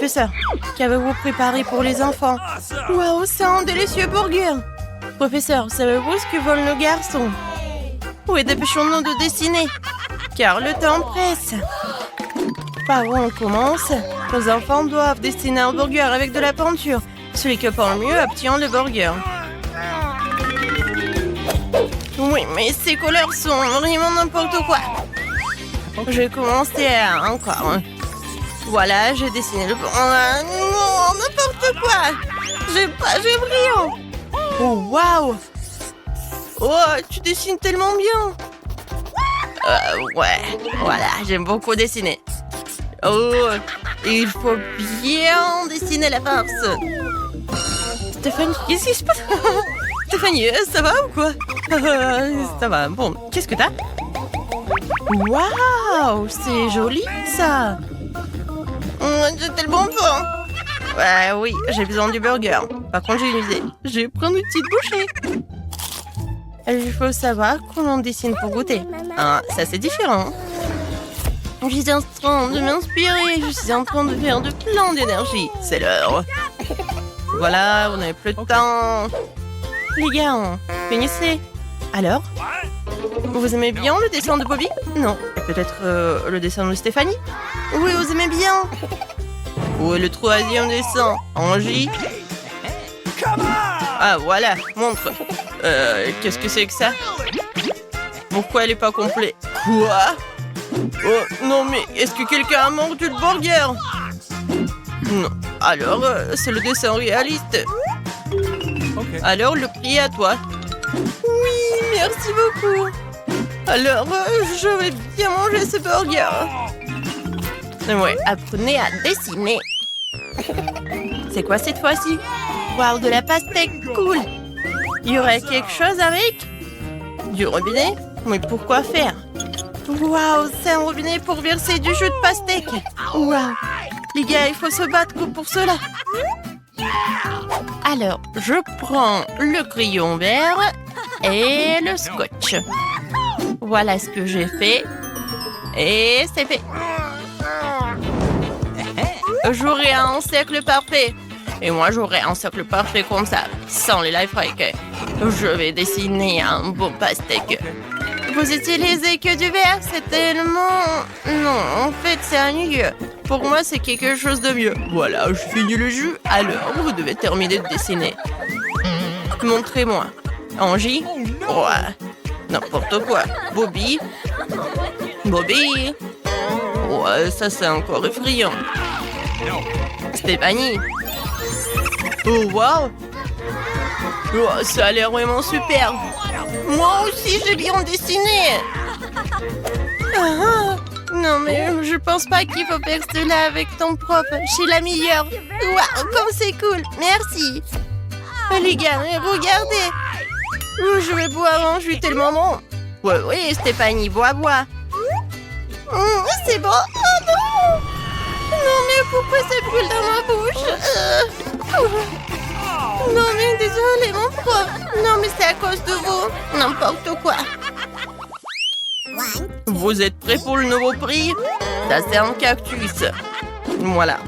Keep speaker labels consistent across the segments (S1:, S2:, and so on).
S1: professeur, qu'avez-vous préparé pour les enfants? Waouh, c'est un délicieux burger! Professeur, savez-vous ce que veulent nos garçons? Oui, dépêchons-nous de dessiner, car le temps presse. Par où on commence? Nos enfants doivent dessiner un burger avec de la peinture. Celui qui peint le mieux obtient le burger. Oui, mais ces couleurs sont vraiment n'importe quoi. Je vais commencer encore. Voilà, j'ai dessiné le... non, n'importe quoi. J'ai brillant. Oh, waouh. Oh, tu dessines tellement bien. Ouais, voilà, j'aime beaucoup dessiner. Oh, il faut bien dessiner la farce. Stéphanie, qu'est-ce qui se passe? Stéphanie, ça va ou quoi? Ça va, bon, qu'est-ce que t'as? Waouh, c'est joli ça. J'ai tellement faim. Ouais, oui, j'ai besoin du burger. Par contre, j'ai une idée. Je vais prendre une petite bouchée. Il faut savoir comment on dessine pour goûter. Ah, ça c'est différent. Je suis en train de m'inspirer. Je suis en train de faire de plein d'énergie. C'est l'heure. Voilà, on n'avait plus de temps. Les gars, finissez. Alors? Vous aimez bien le dessin de Bobby? Non. Peut-être le dessin de Stéphanie? Oui, vous aimez bien. Où est le troisième dessin? Angie? Ah, voilà, montre. Qu'est-ce que c'est que ça? Pourquoi elle n'est pas complète? Quoi? Oh, non, mais est-ce que quelqu'un a mordu le burger? Non. Alors, c'est le dessin réaliste. Okay. Alors, le prix est à toi. Oui, merci beaucoup. Alors, je vais bien manger ce burger. Ouais, apprenez à dessiner. C'est quoi cette fois-ci? Wow, de la pastèque, cool. Il y aurait quelque chose avec? Du robinet? Mais pourquoi faire? Waouh, c'est un robinet pour verser du jus de pastèque. Waouh. Les gars, il faut se battre pour cela. Alors, je prends le crayon vert et le scotch. Voilà ce que j'ai fait. Et c'est fait. J'aurai un cercle parfait. Et moi, j'aurai un cercle parfait comme ça, sans les life hacks. Je vais dessiner un beau pastèque. Vous utilisez que du vert, c'est tellement... Non, en fait, c'est ennuyeux. Pour moi, c'est quelque chose de mieux. Voilà, je finis le jus. Alors, vous devez terminer de dessiner. Montrez-moi. Angie? Ouais. N'importe quoi. Bobby? Bobby? Ouais, ça, c'est encore effrayant. Stéphanie? Oh, wow! Oh, ça a l'air vraiment super. Moi aussi, j'ai bien dessiné. Non, mais je pense pas qu'il faut faire cela avec ton prof. Je suis la meilleure. Waouh, comme c'est cool. Merci. Les gars, regardez. Je vais boire un jus tellement bon. Ouais, oui, Stéphanie, bois. C'est bon. Oh non! Non, mais pourquoi ça brûle dans ma bouche? Non, mais désolé, mon prof. Non, mais c'est à cause de vous. N'importe quoi. Vous êtes prêts pour le nouveau prix? Ça, c'est un cactus. Voilà.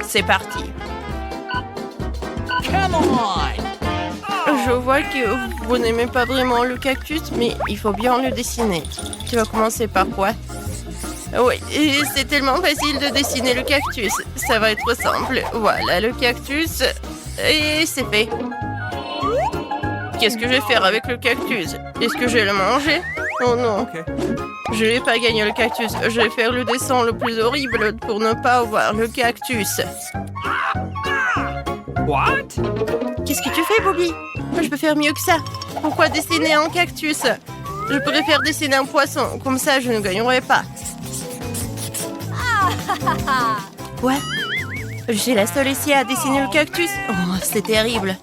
S1: C'est parti. Je vois que vous n'aimez pas vraiment le cactus, mais il faut bien le dessiner. Tu vas commencer par quoi? Oui, c'est tellement facile de dessiner le cactus. Ça va être simple. Voilà le cactus. Et c'est fait. Qu'est-ce que je vais faire avec le cactus? Est-ce que je vais le manger? Oh non. Okay. Je vais pas gagner le cactus. Je vais faire le dessin le plus horrible pour ne pas avoir le cactus. What? Qu'est-ce que tu fais, Bobby? Je peux faire mieux que ça. Pourquoi dessiner un cactus? Je préfère dessiner un poisson. Comme ça, je ne gagnerai pas. Quoi? Je suis la seule ici à dessiner le cactus? Oh, c'est terrible.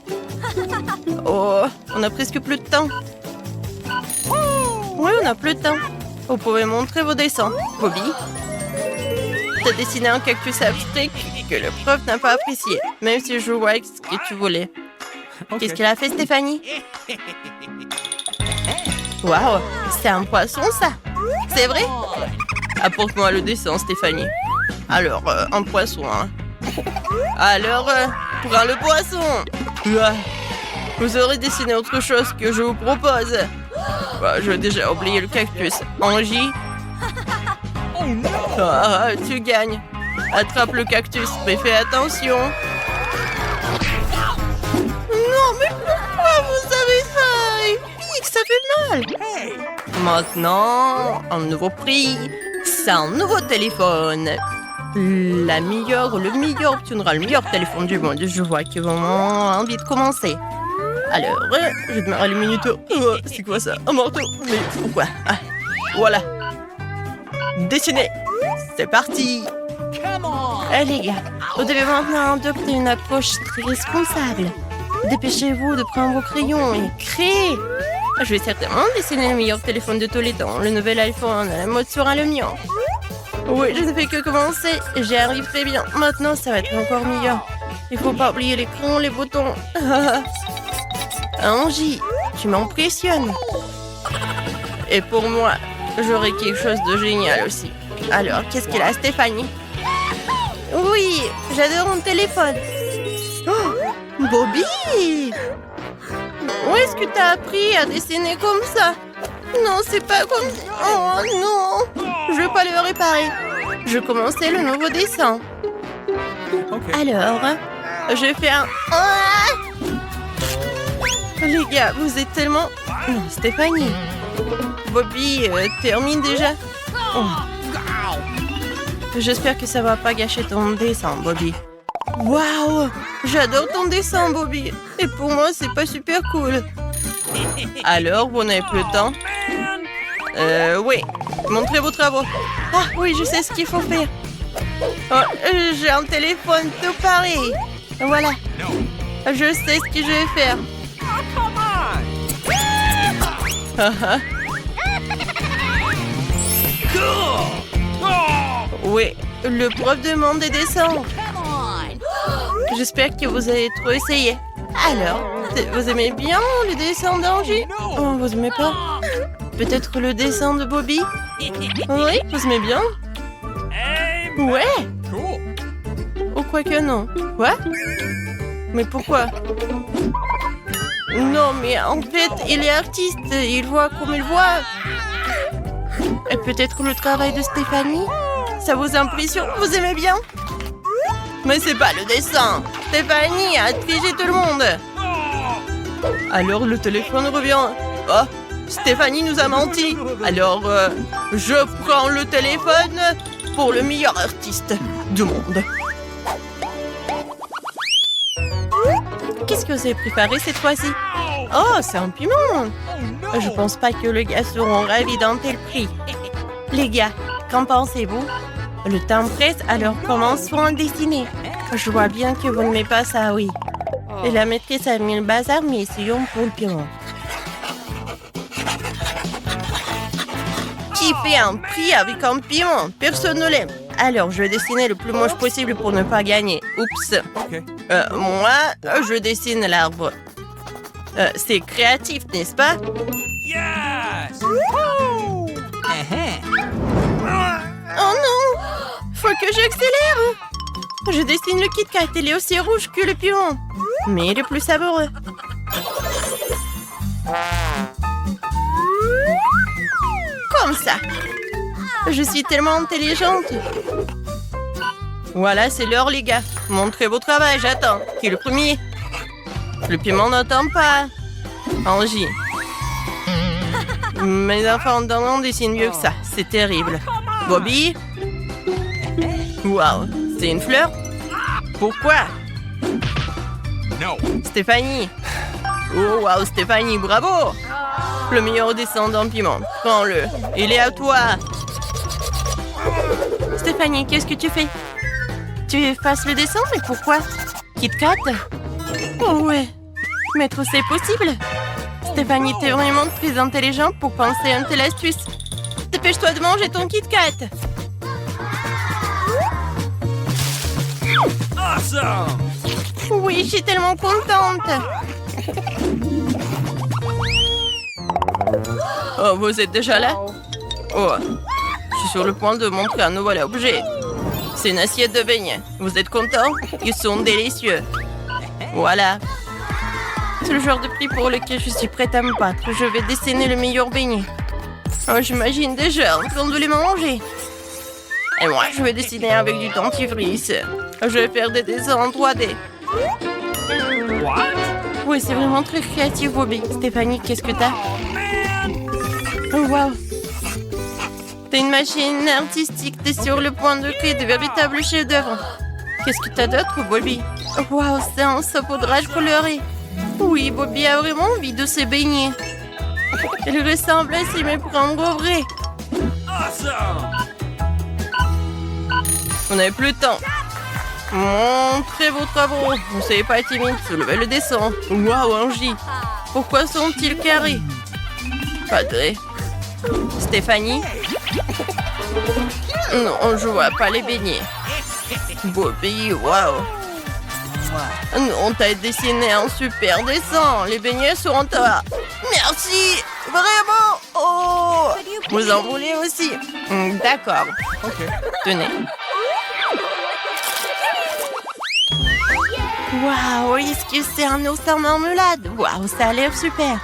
S1: Oh, on a presque plus de temps. Oui, on a plus de temps. Vous pouvez montrer vos dessins. Bobby? T'as dessiné un cactus abstrait que le prof n'a pas apprécié, même si je vois ce que tu voulais. Okay. Qu'est-ce qu'elle a fait, Stéphanie? Waouh, c'est un poisson, ça? C'est vrai? Apporte-moi le dessin, Stéphanie. Alors, un poisson, hein. Alors, prends le poisson. Vous aurez dessiné autre chose que je vous propose. J'ai déjà oublié le cactus. Angie. Tu gagnes. Attrape le cactus, mais fais attention. Non, mais pourquoi vous avez ça? Il pique, ça fait mal. Maintenant, un nouveau prix. C'est un nouveau téléphone. Le meilleur obtiendra le meilleur téléphone du monde. Je vois que vraiment envie de commencer. Alors, je démarre le minuto. C'est quoi ça? Un marteau? Mais pourquoi? Voilà. Dessiner. C'est parti. Les gars, vous devez maintenant adopter une approche très responsable. Dépêchez-vous de prendre vos crayons et créer. Je vais certainement dessiner le meilleur téléphone de tous les temps. Le nouvel iPhone, la mode sera le mien. Oui, je ne fais que commencer. J'y arrive très bien. Maintenant, ça va être encore meilleur. Il faut pas oublier les crayons, les boutons. Angie, tu m'impressionnes. Et pour moi, j'aurai quelque chose de génial aussi. Alors, qu'est-ce qu'il a, Stéphanie? Oui, j'adore mon téléphone. Oh, Bobby! Où est-ce que tu as appris à dessiner comme ça? Non, c'est pas comme... Oh non! Je vais pas le réparer. Je commençais le nouveau dessin. Alors, je fais un... Les gars, vous êtes tellement... Non, Stéphanie. Bobby, termine déjà. Oh. J'espère que ça va pas gâcher ton dessin, Bobby. Waouh! J'adore ton dessin, Bobby. Et pour moi, c'est pas super cool. Alors, vous n'avez plus le temps? Oui. Montrez vos travaux. Ah, oui, je sais ce qu'il faut faire. Oh, j'ai un téléphone tout pareil. Voilà. Je sais ce que je vais faire. Oui, le prof demande des dessins. J'espère que vous avez trop essayé. Alors, vous aimez bien le dessin d'Angie? Oh, vous aimez pas? Peut-être le dessin de Bobby? Oui, vous aimez bien? Ouais. Ou quoi que non. Quoi? Mais pourquoi? Non, mais en fait, il est artiste. Il voit comme il voit. Et peut-être le travail de Stéphanie? Ça vous impressionne? Vous aimez bien? Mais c'est pas le dessin. Stéphanie a triché tout le monde. Alors le téléphone revient. Oh, Stéphanie nous a menti. Alors, je prends le téléphone pour le meilleur artiste du monde. Qu'est-ce que vous avez préparé cette fois-ci? Oh, c'est un piment. Je pense pas que les gars seront ravis d'un tel prix. Les gars, qu'en pensez-vous? Le temps presse, alors commençons à dessiner. Je vois bien que vous n'aimez pas ça, oui. Et la maîtresse a mis le bazar, mais essayons pour le piment. Qui fait un prix avec un piment? Personne ne l'aime. Alors, je vais dessiner le plus moche possible pour ne pas gagner. Oups. Moi, je dessine l'arbre. C'est créatif, n'est-ce pas? Yes! Oh non! Faut que j'accélère! Je dessine le Kit Kat, il est aussi rouge que le piment. Mais il est plus savoureux. Comme ça. Je suis tellement intelligente. Voilà, c'est l'heure, les gars. Montrez vos travail, j'attends. Qui est le premier? Le piment n'attend pas. Angie. Mes enfants d'en dessinent mieux que ça. C'est terrible. Bobby? Waouh, c'est une fleur? Pourquoi? Stéphanie? Oh, waouh, Stéphanie, bravo! Le meilleur dessin d'un piment. Prends-le. Il est à toi. Stéphanie, qu'est-ce que tu fais? Tu effaces le dessin, mais pourquoi? Kit Kat? Oh ouais. Maître, c'est possible? Stéphanie, t'es vraiment très intelligente pour penser à une telle astuce. Dépêche-toi de manger ton Kit Kat. Awesome! Oui, je suis tellement contente. Oh, vous êtes déjà là? Oh, je suis sur le point de montrer un nouvel objet. C'est une assiette de beignets. Vous êtes content? Ils sont délicieux. Voilà. C'est le genre de prix pour lequel je suis prête à me battre. Je vais dessiner le meilleur beignet. Oh, j'imagine déjà en train de les manger. Et moi, je vais dessiner avec du dentifrice. Je vais faire des dessins en 3D. Oui, c'est vraiment très créatif, Bobby. Stéphanie, qu'est-ce que t'as? Oh, wow. T'as une machine artistique. T'es sur le point de créer de véritables chefs-d'œuvre. Qu'est-ce que t'as d'autre, Bobby? Wow, c'est un saupoudrage coloré. Oui, Bobby a vraiment envie de se baigner. Elle ressemble à s'y méprendre au vrai. On n'avait plus le temps. Montrez vos travaux. Ne soyez pas timide, soulevez le dessin. Waouh, Angie. Pourquoi sont-ils carrés? Padré. Stéphanie? Non, je vois pas les beignets. Bobby, waouh. On t'a dessiné un super dessin. Les beignets sont en toi. Merci. Vraiment. Oh. Vous en voulez aussi? D'accord. Ok. Tenez. Waouh, est-ce que c'est un ours en marmelade? Waouh, ça a l'air super.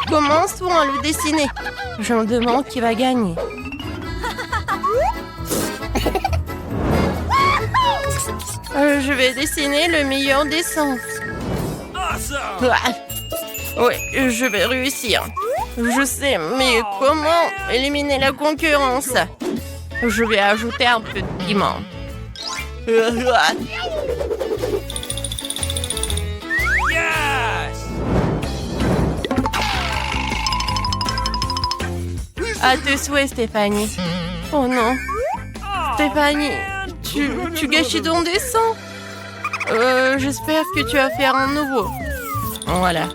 S1: Commençons à le dessiner. Je me demande qui va gagner. Je vais dessiner le meilleur dessin. Oui, je vais réussir. Je sais, mais comment éliminer la concurrence? Je vais ajouter un peu de piment. À tes souhaits, Stéphanie. Oh non. Stéphanie, tu gâchis ton dessin. J'espère que tu vas faire un nouveau. Voilà.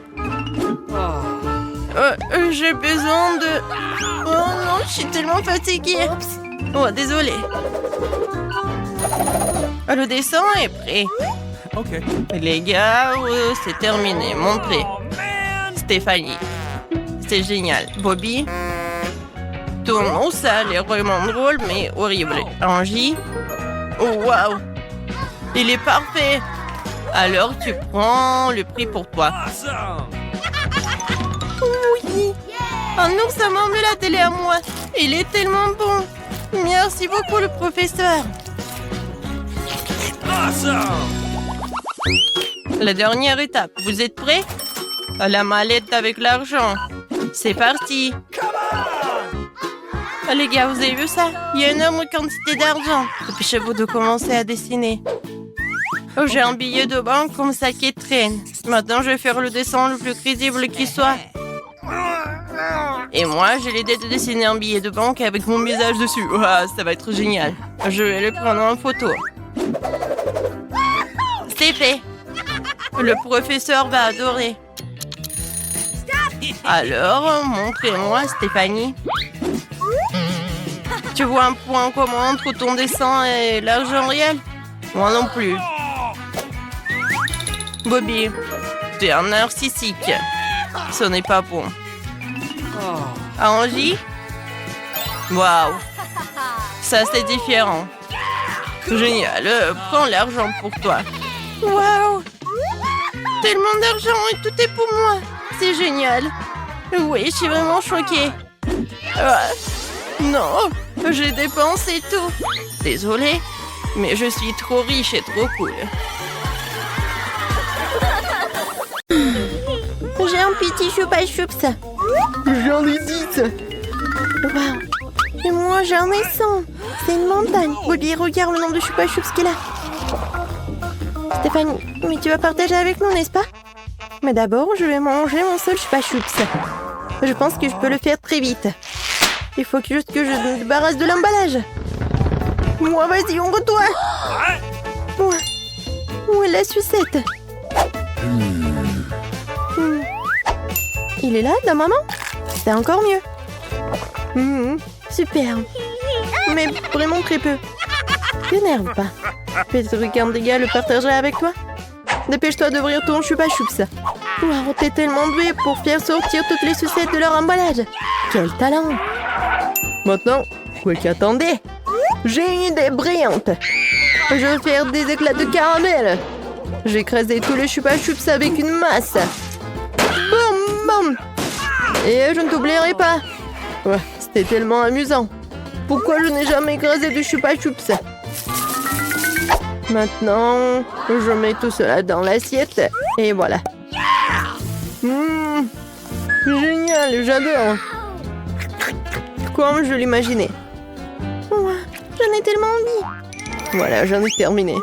S1: J'ai besoin de... Oh non, je suis tellement fatiguée. Oh, désolée. Le dessin est prêt. Ok. Les gars, c'est terminé. Montrez. Stéphanie. C'est génial. Bobby. Ton nom, ça a l'air vraiment drôle, mais horrible. Angie. Oh, waouh. Il est parfait. Alors, tu prends le prix pour toi. Oui. Un ours à marmelade, elle est à moi. Il est tellement bon. Merci beaucoup, le professeur. La dernière étape. Vous êtes prêts? La mallette avec l'argent. C'est parti. Les gars, vous avez vu ça? Il y a une énorme quantité d'argent. Dépêchez-vous de commencer à dessiner. Oh, j'ai un billet de banque comme ça qui traîne. Maintenant, je vais faire le dessin le plus crédible qui soit. Et moi, j'ai l'idée de dessiner un billet de banque avec mon visage dessus. Wow, ça va être génial. Je vais le prendre en photo. C'est fait. Le professeur va adorer. Alors, montrez-moi, Stéphanie. Tu vois un point commun entre ton dessin et l'argent réel? Moi non plus. Bobby, tu es un narcissique. Ce n'est pas bon. Angie? Waouh. Ça, c'est différent. Génial. Prends l'argent pour toi. Waouh. Tellement d'argent et tout est pour moi. C'est génial. Oui, je suis vraiment choquée. Non, j'ai dépensé tout. Désolée, mais je suis trop riche et trop cool. J'ai un petit choupa choups. J'en ai 10. Waouh. Et moi, j'en ai 100. C'est une montagne. Bobby, regarde le nombre de choupa choups qu'il a. Stéphanie, mais tu vas partager avec nous, n'est-ce pas? Mais d'abord, je vais manger mon seul choupa choups. Je pense que je peux le faire très vite. Il faut juste que je me débarrasse de l'emballage. Moi, vas-y, ouvre-toi. Où est la sucette? Il est là, dans maman? C'est encore mieux. Super. Mais vraiment très peu. T'énerve pas. Peut-être qu'un des gars le partagerait avec toi. Dépêche-toi d'ouvrir ton choupa choups. Wow, t'es tellement doué pour faire sortir toutes les sucettes de leur emballage. Quel talent! Maintenant, quoi qu'attendez? J'ai une idée brillante. Je vais faire des éclats de caramel. J'ai écrasé tous les chupa chups avec une masse. Boum, boum. Et je ne t'oublierai pas. Ouais, c'était tellement amusant. Pourquoi je n'ai jamais écrasé de chupa chups? Maintenant, je mets tout cela dans l'assiette. Et voilà. Génial, j'adore. Comme je l'imaginais. Ouais, j'en ai tellement envie. Voilà, j'en ai terminé.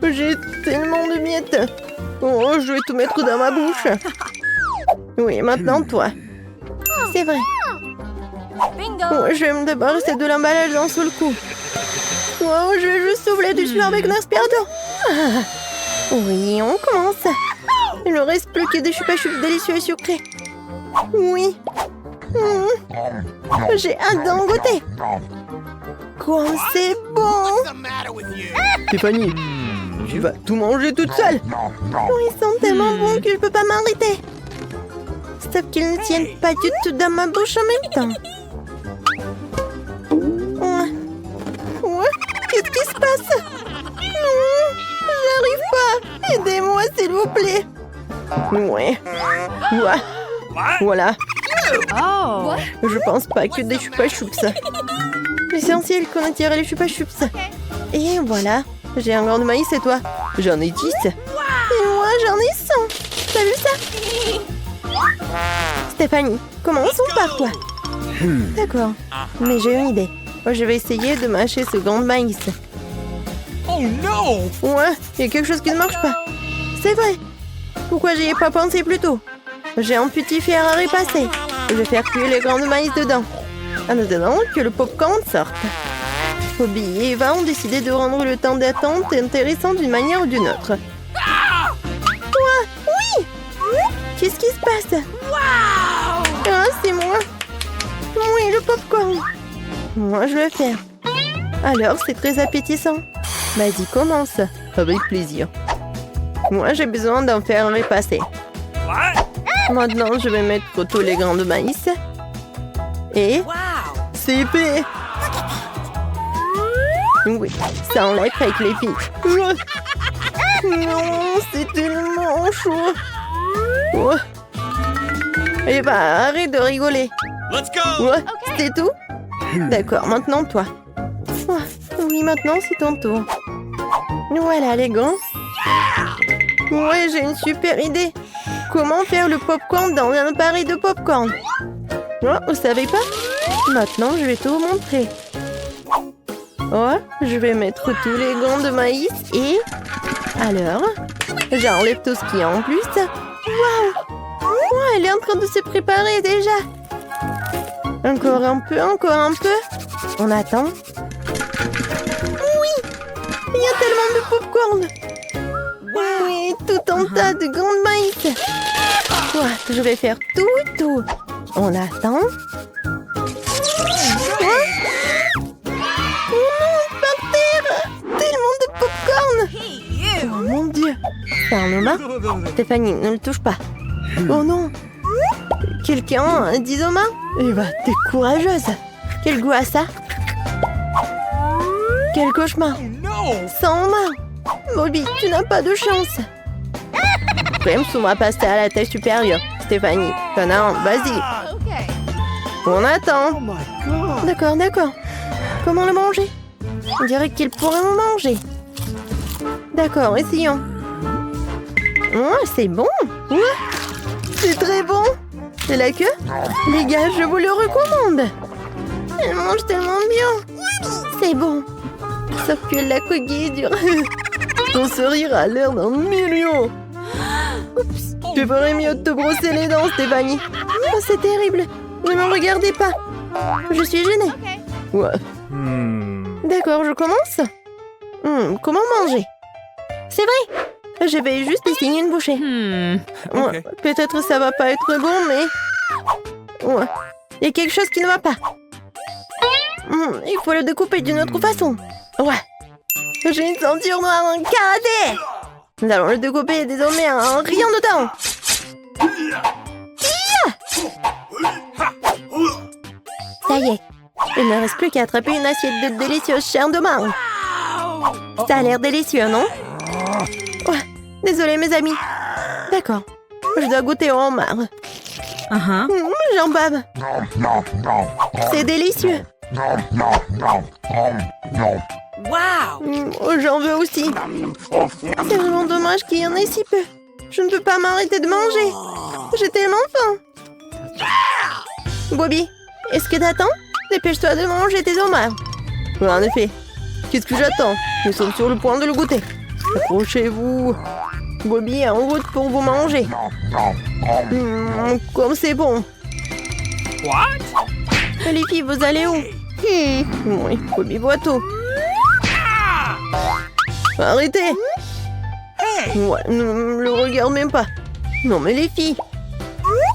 S1: J'ai tellement de miettes. Oh, je vais tout mettre dans ma bouche. Oui, maintenant toi. C'est vrai. Oh, je vais me débarrasser de l'emballage d'un seul coup. Wow, je vais juste souffler dessus avec un aspirateur. Ah. Oui, on commence. Il ne reste plus que des chupa-chups délicieux et sucrés. Oui. J'ai hâte d'en goûter. Quoi, c'est bon. Stéphanie, tu vas tout manger toute seule. Oh, ils sont tellement bons que je peux pas m'arrêter. Sauf qu'ils ne tiennent pas du tout dans ma bouche en même temps. Ouais. Qu'est-ce qui se passe? J'arrive pas. Aidez-moi, s'il vous plaît. Ouais. Voilà.
S2: Oh.
S1: Je pense pas que des chupa-chups. L'essentiel qu'on a tiré les chupa-chups. Et voilà. J'ai un grain de maïs et toi? J'en ai 10. Et moi, j'en ai 100. T'as vu ça? Stéphanie, commençons par toi. D'accord. Mais j'ai une idée. Je vais essayer de mâcher ce grain de maïs.
S3: Oh non!
S1: Ouais, il y a quelque chose qui ne marche pas. C'est vrai. Pourquoi j'y ai pas pensé plus tôt? J'ai un petit fer à repasser. Je vais faire cuire les grains de maïs dedans. En attendant que le popcorn sorte. Bobby et Eva ont décidé de rendre le temps d'attente intéressant d'une manière ou d'une autre. Quoi? Oui! Qu'est-ce qui se passe? Ah, c'est moi. Oui, le popcorn. Moi, je vais faire. Alors, c'est très appétissant. Vas-y, commence. Avec plaisir. Moi, j'ai besoin d'en faire repasser. Maintenant, je vais mettre tous les grains de maïs. Et... c'est fait. Oui, ça enlève avec les filles. Non, c'est tellement chaud. Eh ben, arrête de rigoler.
S3: Let's go!
S1: Ouais, c'est tout? D'accord, maintenant toi. Oui, maintenant c'est ton tour. Voilà les gants. Ouais, j'ai une super idée. Comment faire le popcorn dans un appareil de popcorn? Oh, vous savez pas? Maintenant, je vais tout vous montrer. Oh, je vais mettre tous les gants de maïs et... alors, j'enlève tout ce qu'il y a en plus. Waouh! Oh, elle est en train de se préparer déjà. Encore un peu, encore un peu. On attend. Oui! Il y a tellement de popcorn. Oui, tout un tas de gants de maïs. Ouais, je vais faire tout. On attend. Oh non, par terre! Tellement de popcorn! Oh mon Dieu! C'est un Oma? Stéphanie, ne le touche pas. Oh non! Quelqu'un dit Oma? Eh bah, t'es courageuse! Quel goût a ça? Quel cauchemar! Sans Oma! Bobby, tu n'as pas de chance! Clem va passer à la tâche supérieure. Stéphanie, connard, vas-y! On attend! D'accord. Comment le manger? On dirait qu'il pourrait me manger. D'accord, essayons. Oh, c'est bon. Ouais, c'est très bon. Et la queue? Les gars, je vous le recommande. Elle mange tellement bien. C'est bon. Sauf que la coquille est dure. Ton sourire a l'air d'un million. Oups. Tu ferais mieux de te brosser les dents, Stéphanie. Oh, c'est terrible. Ne me regardez pas. Je suis gênée. Ouais. D'accord, je commence. Comment manger? C'est vrai. Je vais juste essayer une bouchée. Ouais, peut-être ça va pas être bon, mais... ouais. Il y a quelque chose qui ne va pas. Il faut le découper d'une autre façon. Ouais. J'ai une ceinture noire en karaté. Nous allons le découper désormais en rien de temps. Ça y est. Il ne reste plus qu'à attraper une assiette de délicieuse chair de marron.
S2: Ça a l'air délicieux, non? Ouais, désolé mes amis. D'accord, je dois goûter au homard. J'en bave. C'est délicieux. J'en veux aussi. C'est vraiment dommage qu'il y en ait si peu. Je ne peux pas m'arrêter de manger. J'ai tellement faim. Bobby, est-ce que t'attends? Dépêche-toi de manger tes homards. En effet. Qu'est-ce que j'attends? Nous sommes sur le point de le goûter. Approchez-vous. Bobby est en route pour vous manger. Comme c'est bon.
S3: What?
S2: Les filles, vous allez où? Oui, Bobby boit tout. Arrêtez! Ouais, ne le regarde même pas. Non, mais les filles.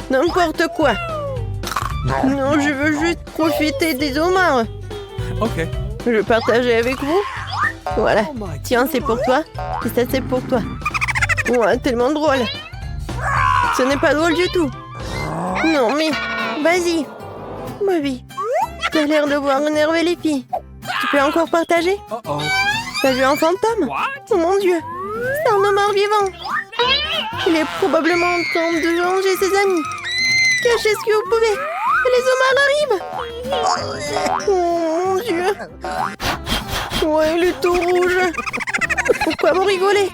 S2: N'importe quoi. Non, je veux juste profiter des homards.
S3: Okay.
S2: Je vais partager avec vous. Voilà. Tiens, c'est pour toi. Et ça, c'est pour toi. Ouais, tellement drôle. Ce n'est pas drôle du tout. Non, mais vas-y. Bobby, tu as l'air de voir énerver les filles. Tu peux encore partager?
S3: Uh-oh.
S2: T'as vu un fantôme?
S3: What?
S2: Oh mon Dieu, c'est un homard vivant. Il est probablement en train de venger ses amis. Cachez ce que vous pouvez. Les homards arrivent. Oh mon Dieu. Ouais, il est tout rouge. Pourquoi vous rigolez?